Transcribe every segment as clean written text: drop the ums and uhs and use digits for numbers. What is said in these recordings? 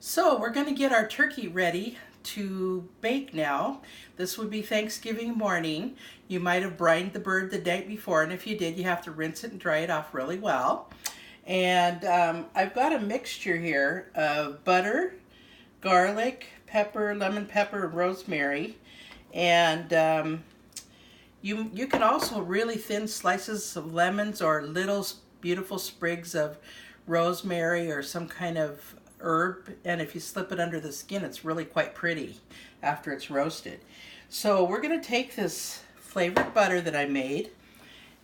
So we're going to get our turkey ready to bake now. This would be Thanksgiving morning. You might have brined the bird the night before, and if you did, you have to rinse it and dry it off really well. And I've got a mixture here of butter, garlic, pepper, lemon pepper, and rosemary. And you can also really thin slices of lemons or little beautiful sprigs of rosemary or some kind of herb, and if you slip it under the skin, it's really quite pretty after it's roasted. So we're going to take this flavored butter that I made,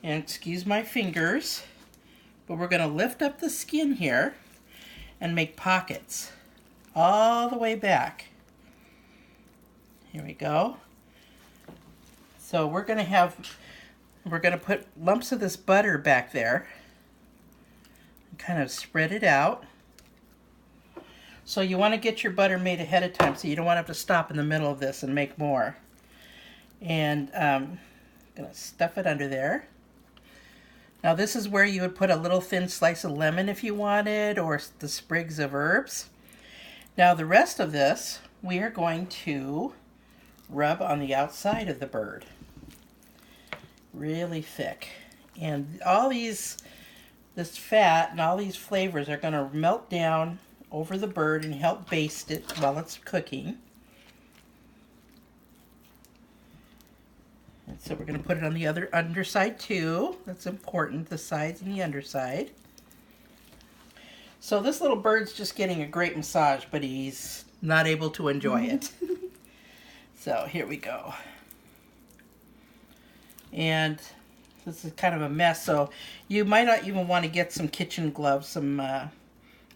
and excuse my fingers, but we're going to lift up the skin here and make pockets all the way back. Here we go. So we're going to put lumps of this butter back there and kind of spread it out. So you want to get your butter made ahead of time so you don't want to have to stop in the middle of this and make more. And I'm going to stuff it under there. Now this is where you would put a little thin slice of lemon if you wanted, or the sprigs of herbs. Now the rest of this we are going to rub on the outside of the bird. Really thick. And all this fat and all these flavors are going to melt down over the bird and help baste it while it's cooking. And so we're going to put it on the other underside too. That's important, the sides and the underside. So this little bird's just getting a great massage, but he's not able to enjoy it. So here we go. And this is kind of a mess, so you might not even want to get some kitchen gloves, some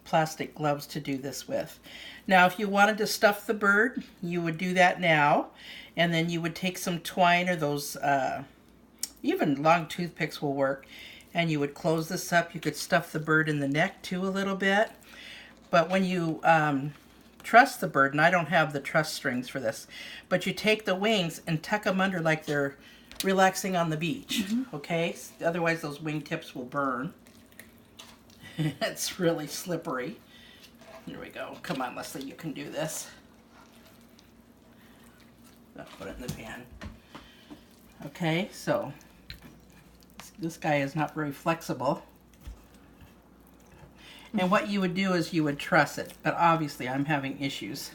plastic gloves to do this with. Now if you wanted to stuff the bird, you would do that now, and then you would take some twine or those even long toothpicks will work, and you would close this up. You could stuff the bird in the neck too a little bit, but when you truss the bird, and I don't have the truss strings for this, but you take the wings and tuck them under like they're relaxing on the beach. Okay, otherwise those wing tips will burn. It's really slippery. Here we go. Come on, Leslie, you can do this. I'll put it in the pan. Okay, so this guy is not very flexible. And what you would do is you would truss it, but obviously I'm having issues.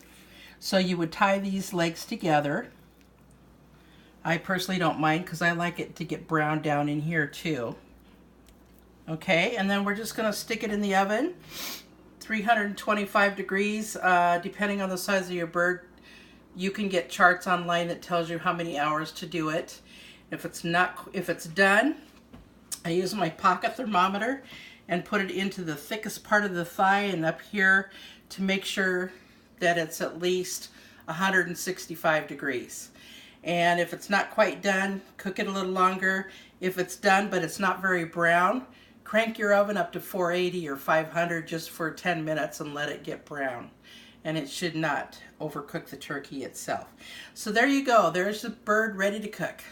So you would tie these legs together. I personally don't mind because I like it to get brown down in here too. Okay, and then we're just going to stick it in the oven, 325 degrees, depending on the size of your bird. You can get charts online that tells you how many hours to do it. If it's done, I use my pocket thermometer and put it into the thickest part of the thigh and up here to make sure that it's at least 165 degrees. And if it's not quite done, cook it a little longer. If it's done but it's not very brown, crank your oven up to 480 or 500 just for 10 minutes and let it get brown. And it should not overcook the turkey itself. So there you go. There's the bird ready to cook.